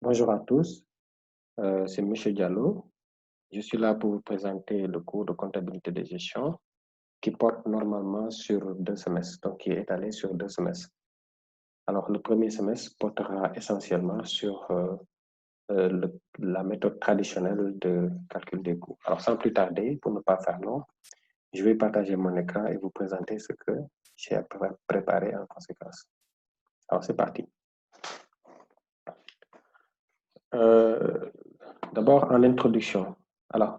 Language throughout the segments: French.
Bonjour à tous, c'est Monsieur Diallo. Je suis là pour vous présenter le cours de comptabilité de gestion qui porte normalement sur 2 semestres, donc qui est étalé sur 2 semestres. Alors, le premier semestre portera essentiellement sur la méthode traditionnelle de calcul des coûts. Alors, sans plus tarder, pour ne pas faire long, je vais partager mon écran et vous présenter ce que j'ai préparé en conséquence. Alors, c'est parti. D'abord, en introduction. Alors,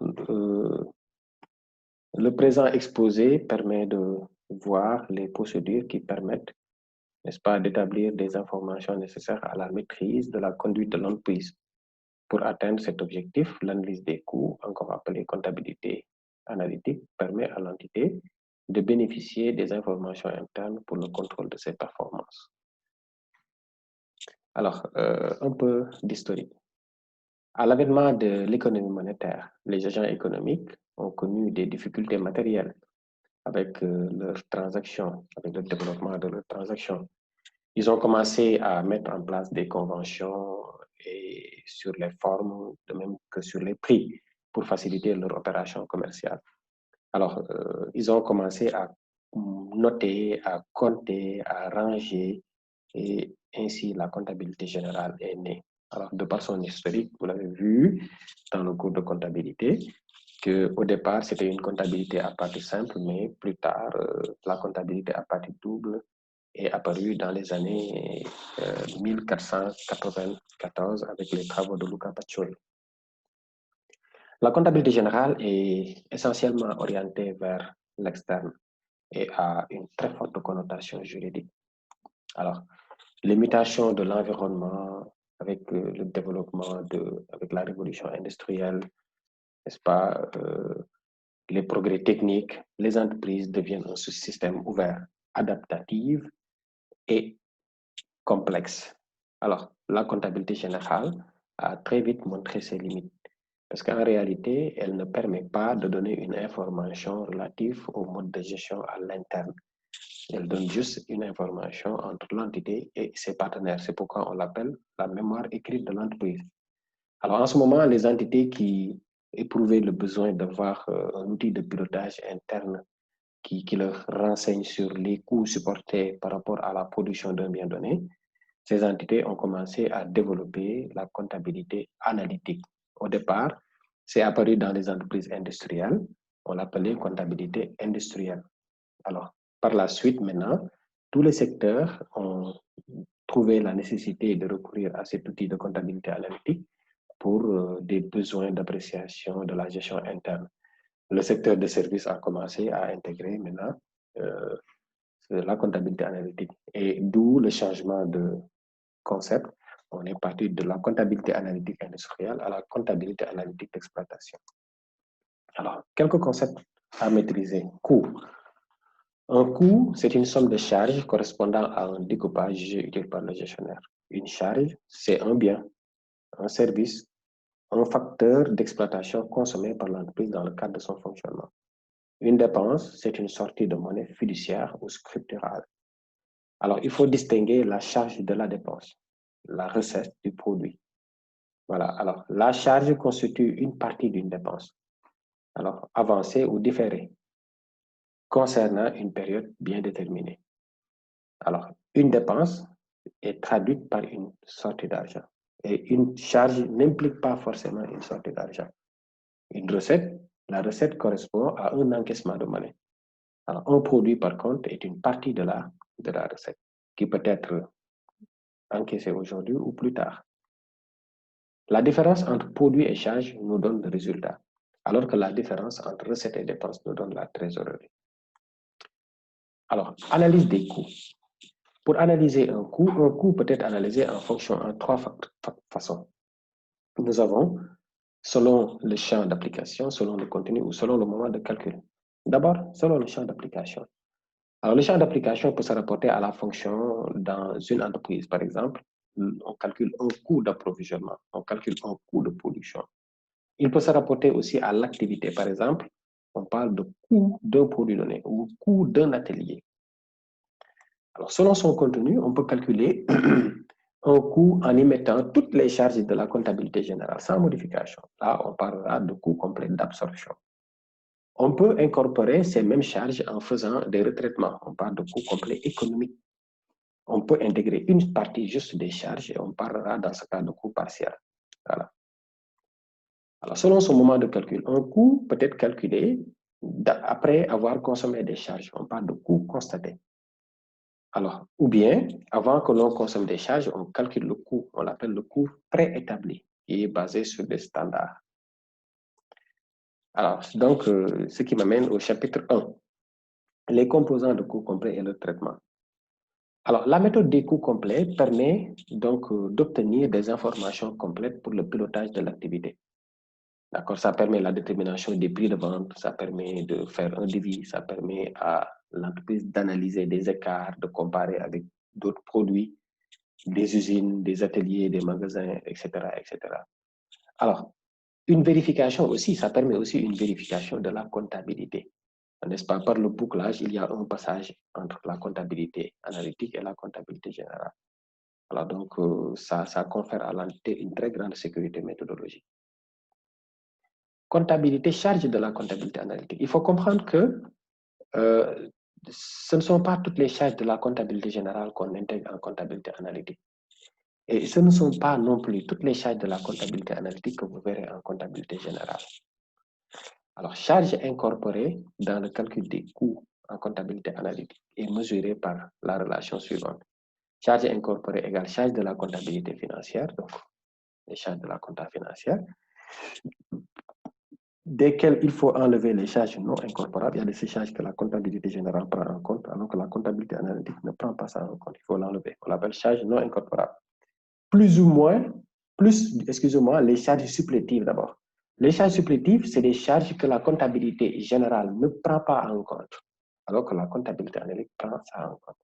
le présent exposé permet de voir les procédures qui permettent, n'est-ce pas, d'établir des informations nécessaires à la maîtrise de la conduite de l'entreprise. Pour atteindre cet objectif, l'analyse des coûts, encore appelée comptabilité analytique, permet à l'entité de bénéficier des informations internes pour le contrôle de ses performances. Alors, un peu d'historique. À l'avènement de l'économie monétaire, les agents économiques ont connu des difficultés matérielles avec leurs transactions, avec le développement de leurs transactions. Ils ont commencé à mettre en place des conventions et sur les formes, de même que sur les prix, pour faciliter leur opération commerciale. Alors, ils ont commencé à noter, à compter, à ranger, et ainsi la comptabilité générale est née. Alors, de par son historique, vous l'avez vu dans le cours de comptabilité, qu'au départ, c'était une comptabilité à partie simple, mais plus tard, la comptabilité à partie double est apparue dans les années 1494 avec les travaux de Luca Pacioli. La comptabilité générale est essentiellement orientée vers l'externe et a une très forte connotation juridique. Alors, les mutations de l'environnement avec le développement avec la révolution industrielle, n'est-ce pas, les progrès techniques, les entreprises deviennent un système ouvert, adaptatif et complexe. Alors, la comptabilité générale a très vite montré ses limites parce qu'en réalité, elle ne permet pas de donner une information relative au mode de gestion à l'interne. Elle donne juste une information entre l'entité et ses partenaires. C'est pourquoi on l'appelle la mémoire écrite de l'entreprise. Alors, en ce moment, les entités qui éprouvaient le besoin d'avoir un outil de pilotage interne qui leur renseigne sur les coûts supportés par rapport à la production d'un bien donné, ces entités ont commencé à développer la comptabilité analytique. Au départ, c'est apparu dans les entreprises industrielles, on l'appelait comptabilité industrielle. Alors, par la suite, maintenant, tous les secteurs ont trouvé la nécessité de recourir à cet outil de comptabilité analytique pour des besoins d'appréciation de la gestion interne. Le secteur des services a commencé à intégrer maintenant la comptabilité analytique. Et d'où le changement de concept. On est parti de la comptabilité analytique industrielle à la comptabilité analytique d'exploitation. Alors, quelques concepts à maîtriser. Coût. Un coût, c'est une somme de charges correspondant à un découpage jugé utile par le gestionnaire. Une charge, c'est un bien, un service, un facteur d'exploitation consommé par l'entreprise dans le cadre de son fonctionnement. Une dépense, c'est une sortie de monnaie fiduciaire ou scripturale. Alors, il faut distinguer la charge de la dépense, la recette du produit. Voilà, alors la charge constitue une partie d'une dépense, alors avancée ou différée, concernant une période bien déterminée. Alors, une dépense est traduite par une sortie d'argent et une charge n'implique pas forcément une sortie d'argent. Une recette, la recette correspond à un encaissement de monnaie. Alors, un produit, par contre, est une partie de la recette qui peut être encaissée aujourd'hui ou plus tard. La différence entre produit et charge nous donne le résultat, alors que la différence entre recette et dépense nous donne la trésorerie. Alors, analyse des coûts. Pour analyser un coût peut être analysé en fonction en trois façons. Nous avons, selon le champ d'application, selon le contenu ou selon le moment de calcul. D'abord, selon le champ d'application. Alors, le champ d'application peut se rapporter à la fonction dans une entreprise. Par exemple, on calcule un coût d'approvisionnement, on calcule un coût de production. Il peut se rapporter aussi à l'activité. Par exemple, on parle de coût d'un produit donné ou coût d'un atelier. Alors, selon son contenu, on peut calculer un coût en y mettant toutes les charges de la comptabilité générale sans modification. Là, on parlera de coût complet d'absorption. On peut incorporer ces mêmes charges en faisant des retraitements. On parle de coût complet économique. On peut intégrer une partie juste des charges et on parlera dans ce cas de coût partiel. Voilà. Alors, selon son moment de calcul, un coût peut être calculé après avoir consommé des charges. On parle de coût constaté. Alors, ou bien, avant que l'on consomme des charges, on calcule le coût. On l'appelle le coût préétabli, qui est basé sur des standards. Alors, donc, ce qui m'amène au chapitre 1. Les composants de coût complet et le traitement. Alors, la méthode des coûts complets permet donc d'obtenir des informations complètes pour le pilotage de l'activité. D'accord, ça permet la détermination des prix de vente, ça permet de faire un devis, ça permet à l'entreprise d'analyser des écarts, de comparer avec d'autres produits, des usines, des ateliers, des magasins, etc., etc. Alors, une vérification aussi, ça permet aussi une vérification de la comptabilité. N'est-ce pas? Par le bouclage, il y a un passage entre la comptabilité analytique et la comptabilité générale. Alors donc, ça confère à l'entité une très grande sécurité méthodologique. Comptabilité, charge de la comptabilité analytique. Il faut comprendre que ce ne sont pas toutes les charges de la comptabilité générale qu'on intègre en comptabilité analytique. Et ce ne sont pas non plus toutes les charges de la comptabilité analytique que vous verrez en comptabilité générale. Alors, charge incorporée dans le calcul des coûts en comptabilité analytique est mesurée par la relation suivante. Charge incorporée égale charge de la comptabilité financière, donc les charges de la comptabilité financière, desquelles il faut enlever les charges non incorporables. Il y a des charges que la comptabilité générale prend en compte, alors que la comptabilité analytique ne prend pas ça en compte. Il faut l'enlever. On l'appelle charge non incorporable. Excusez-moi, les charges supplétives d'abord. Les charges supplétives, c'est des charges que la comptabilité générale ne prend pas en compte, alors que la comptabilité analytique prend ça en compte.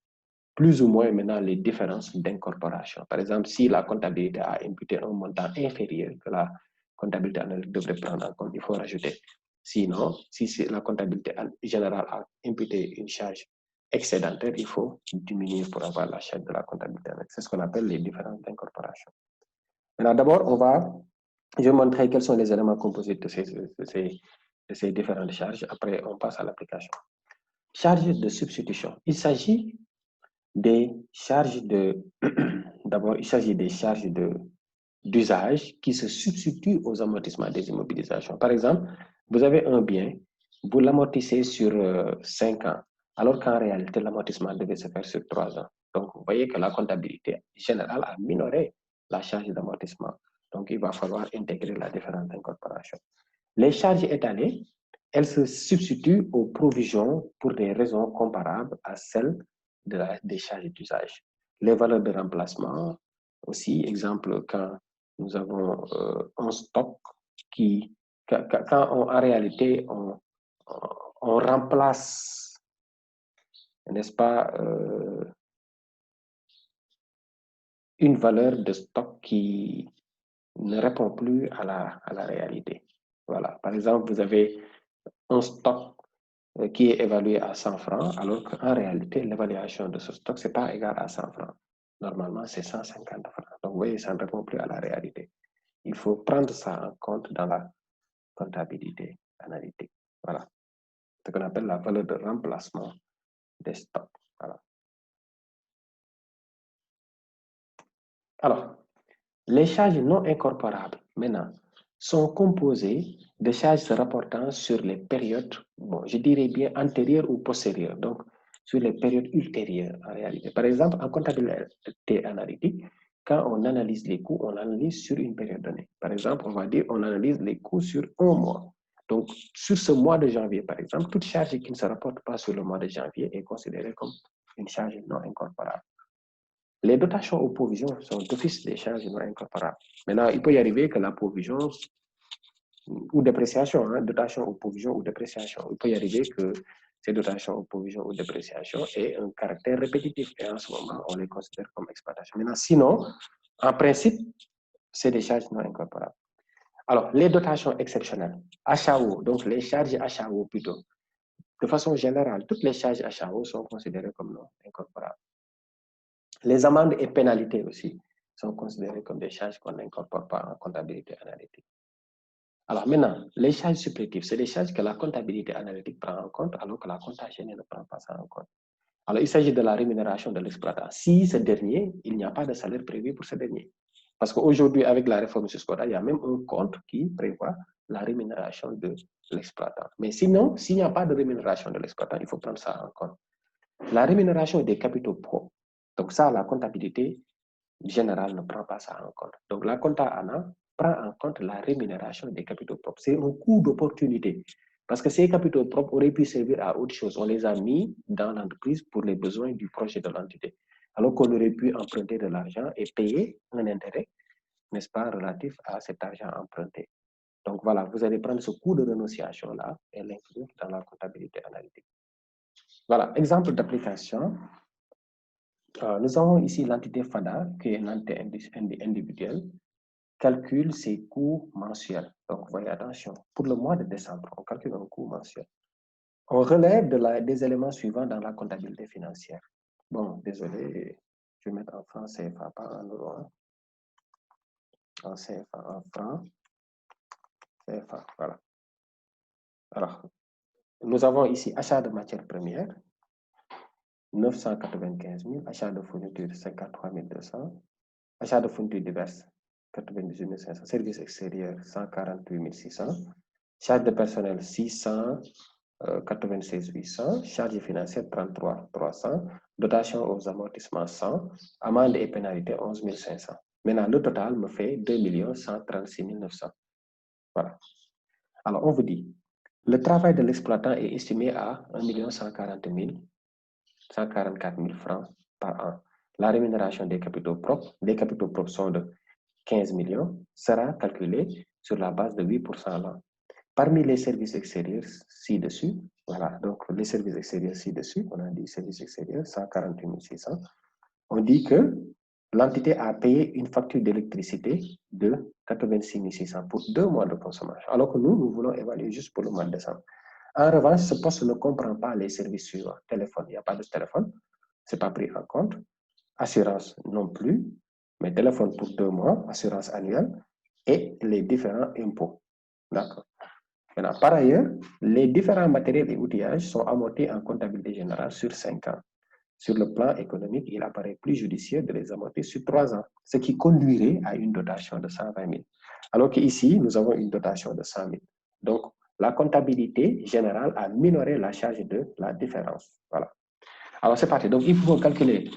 Plus ou moins maintenant les différences d'incorporation. Par exemple, si la comptabilité a imputé un montant inférieur que la comptabilité analytique devrait prendre en compte, il faut rajouter. Sinon, si la comptabilité générale a imputé une charge excédentaire, il faut diminuer pour avoir la charge de la comptabilité analytique. C'est ce qu'on appelle les différences d'incorporation. Maintenant, d'abord, je vais montrer quels sont les éléments composés de ces différentes charges. Après, on passe à l'application. Charge de substitution. Il s'agit des charges d'abord, il s'agit des charges d'usage qui se substituent aux amortissements des immobilisations. Par exemple, vous avez un bien, vous l'amortissez sur 5 ans, alors qu'en réalité, l'amortissement devait se faire sur 3 ans. Donc, vous voyez que la comptabilité générale a minoré la charge d'amortissement. Donc, il va falloir intégrer la différente incorporation. Les charges étalées, elles se substituent aux provisions pour des raisons comparables à celles des charges d'usage. Les valeurs de remplacement, aussi, exemple, quand nous avons un stock en réalité, on remplace, n'est-ce pas, une valeur de stock qui ne répond plus à la réalité. Voilà. Par exemple, vous avez un stock qui est évalué à 100 francs, alors qu'en réalité, l'évaluation de ce stock, ce n'est pas égal à 100 francs. Normalement, c'est 150 francs. Donc, vous voyez, ça ne répond plus à la réalité. Il faut prendre ça en compte dans la comptabilité analytique. Voilà. Ce qu'on appelle la valeur de remplacement des stocks. Voilà. Alors, les charges non incorporables, maintenant, sont composées de charges se rapportant sur les périodes, bon, je dirais bien antérieures ou postérieures, donc sur les périodes ultérieures en réalité. Par exemple, en comptabilité analytique, quand on analyse les coûts, on analyse sur une période donnée. Par exemple, on va dire on analyse les coûts sur un mois. Donc, sur ce mois de janvier, par exemple, toute charge qui ne se rapporte pas sur le mois de janvier est considérée comme une charge non incorporable. Les dotations aux provisions sont d'office des charges non incorporables. Maintenant, il peut y arriver que la provision ou dépréciation, dotation aux provisions ou dépréciation, il peut y arriver que ces dotations aux provisions ou dépréciation aient un caractère répétitif et en ce moment, on les considère comme exploitation. Maintenant, sinon, en principe, c'est des charges non incorporables. Alors, les dotations exceptionnelles, HAO, donc les charges HAO plutôt. De façon générale, toutes les charges HAO sont considérées comme non incorporables. Les amendes et pénalités aussi. sont considérées comme des charges qu'on n'incorpore pas en comptabilité analytique. Alors maintenant, les charges supplétives, c'est des charges que la comptabilité analytique prend en compte, alors que la comptabilité générale ne prend pas ça en compte. Alors, il s'agit de la rémunération de l'exploitant. Si ce dernier, il n'y a pas de salaire prévu pour ce dernier. Parce qu'aujourd'hui, avec la réforme jusqu'au-là, il y a même un compte qui prévoit la rémunération de l'exploitant. Mais sinon, s'il n'y a pas de rémunération de l'exploitant, il faut prendre ça en compte. La rémunération des capitaux propres. Donc ça, la comptabilité générale ne prend pas ça en compte. Donc la compta ANA prend en compte la rémunération des capitaux propres. C'est un coût d'opportunité. Parce que ces capitaux propres auraient pu servir à autre chose. On les a mis dans l'entreprise pour les besoins du projet de l'entité. Alors qu'on aurait pu emprunter de l'argent et payer un intérêt, n'est-ce pas, relatif à cet argent emprunté. Donc voilà, vous allez prendre ce coût de renonciation-là et l'inclure dans la comptabilité analytique. Voilà, exemple d'application. Nous avons ici l'entité FADA, qui est une entité individuelle, calcule ses coûts mensuels. Donc, voyez, attention, pour le mois de décembre, on calcule un coût mensuel. On relève des éléments suivants dans la comptabilité financière. Bon, désolé, je vais mettre en francs CFA, pas en euros. En CFA, en francs CFA, voilà. Alors, nous avons ici achat de matières premières, 995 000, achat de fournitures, 53 200, achat de fournitures diverses, 98 500, services extérieurs, 148 600, charge de personnel, 696 800, charges financières, 33 300, dotation aux amortissements, 100, amende et pénalité, 11 500. Maintenant, le total me fait 2 136 900. Voilà. Alors, on vous dit, le travail de l'exploitant est estimé à 1 144 000 francs par an. La rémunération des capitaux propres sont de 15 millions, sera calculée sur la base de 8% l'an. Parmi les services extérieurs ci-dessus, voilà, donc les services extérieurs ci-dessus, on a dit services extérieurs, 148 600, on dit que l'entité a payé une facture d'électricité de 86 600 pour 2 mois de consommation, alors que nous voulons évaluer juste pour le mois de décembre. En revanche, ce poste ne comprend pas les services suivants. Téléphone, il n'y a pas de téléphone, ce n'est pas pris en compte. Assurance non plus, mais téléphone pour 2 mois, assurance annuelle et les différents impôts. D'accord. Maintenant, par ailleurs, les différents matériels et outillages sont amortis en comptabilité générale sur 5 ans. Sur le plan économique, il apparaît plus judicieux de les amortir sur 3 ans, ce qui conduirait à une dotation de 120 000. Alors qu'ici, nous avons une dotation de 100 000. Donc, la comptabilité générale a minoré la charge de la différence. Voilà. Alors, c'est parti. Donc, il faut calculer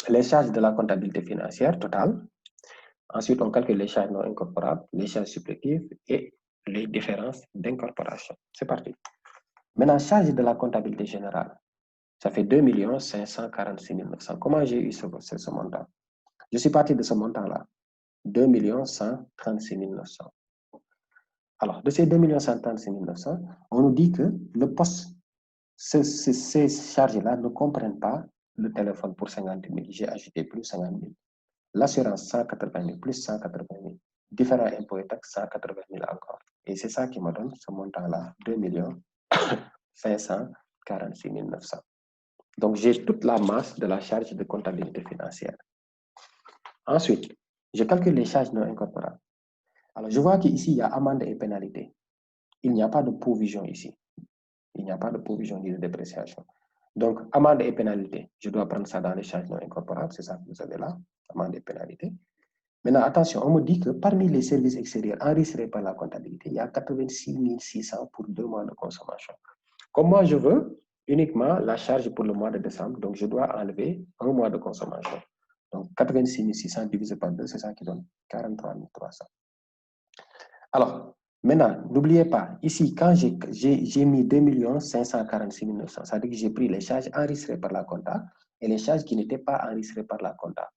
les charges de la comptabilité financière totale. Ensuite, on calcule les charges non incorporables, les charges supplétives et les différences d'incorporation. C'est parti. Maintenant, charge de la comptabilité générale. Ça fait 2 546 900. Comment j'ai eu ce montant? Je suis parti de ce montant-là. 2 136 900. Alors, de ces 2 136 900, on nous dit que le poste, ces charges-là ne comprennent pas le téléphone pour 50 000. J'ai ajouté plus 50 000. L'assurance, 180 000, plus 180 000. Différents impôts et taxes, 180 000 encore. Et c'est ça qui me donne ce montant-là, 2 546 900. Donc, j'ai toute la masse de la charge de comptabilité financière. Ensuite, je calcule les charges non incorporables. Alors, je vois qu'ici, il y a amende et pénalité. Il n'y a pas de provision ici. Il n'y a pas de provision ni de dépréciation. Donc, amende et pénalité, je dois prendre ça dans les charges non incorporables. C'est ça que vous avez là, amende et pénalité. Maintenant, attention, on me dit que parmi les services extérieurs enregistrés par la comptabilité, il y a 86 600 pour 2 mois de consommation. Comme moi, je veux uniquement la charge pour le mois de décembre, donc je dois enlever 1 mois de consommation. Donc, 86 600 divisé par 2, c'est ça qui donne 43 300. Alors, maintenant, n'oubliez pas, ici, quand j'ai mis 2 546 900, ça veut dire que j'ai pris les charges enregistrées par la compta et les charges qui n'étaient pas enregistrées par la compta.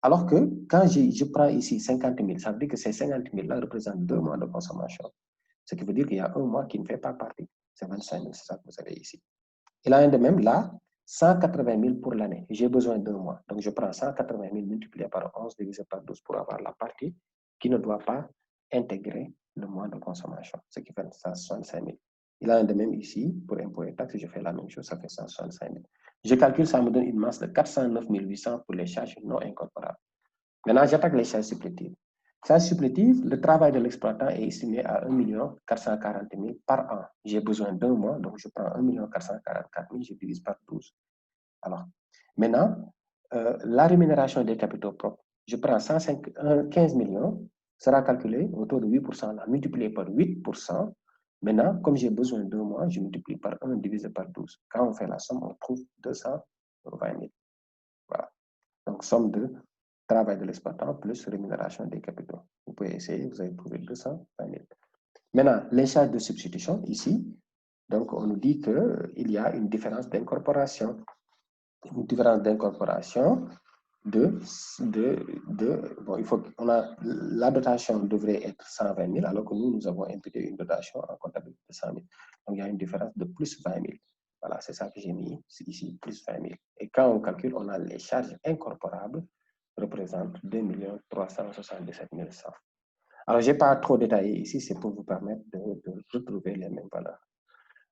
Alors que quand je prends ici 50 000, ça veut dire que ces 50 000-là représentent 2 mois de consommation. Ce qui veut dire qu'il y a 1 mois qui ne fait pas partie. C'est 25 000, c'est ça que vous avez ici. Il en est de même là, 180 000 pour l'année. J'ai besoin d'1 mois. Donc, je prends 180 000 multiplié par 11 divisé par 12 pour avoir la partie qui ne doit pas intégrer le mois de consommation, ce qui fait 165 000. Il en est de même ici, pour impôts et taxes, je fais la même chose, ça fait 165 000. Je calcule, ça me donne une masse de 409 800 pour les charges non incorporables. Maintenant, j'attaque les charges supplétives. Charges supplétives, le travail de l'exploitant est estimé à 1 440 000 par an. J'ai besoin d'un mois, donc je prends 1 444 000, je divise par 12. Alors, maintenant, la rémunération des capitaux propres, je prends 15 millions, sera calculé au taux de 8%, là, multiplié par 8%. Maintenant, comme j'ai besoin d'un mois, je multiplie par 1 divisé par 12. Quand on fait la somme, on trouve 220 000. Voilà. Donc, somme de travail de l'exploitant plus rémunération des capitaux. Vous pouvez essayer, vous allez trouver 220 000. Maintenant, les charges de substitution, ici, donc on nous dit qu'il y a une différence d'incorporation. Une différence d'incorporation bon, la dotation devrait être 120 000, alors que nous avons imputé une dotation en comptabilité de 100 000. Donc, il y a une différence de plus 20 000. Voilà, c'est ça que j'ai mis ici, plus 20 000. Et quand on calcule, on a les charges incorporables représentent 2 377 100. Alors, je n'ai pas trop détaillé ici, c'est pour vous permettre de retrouver les mêmes valeurs.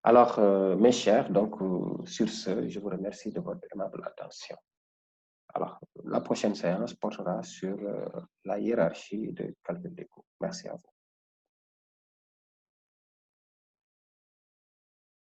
Alors, mes chers, donc, sur ce, je vous remercie de votre aimable attention. Alors, la prochaine séance portera sur la hiérarchie de calcul des coûts. Merci à vous.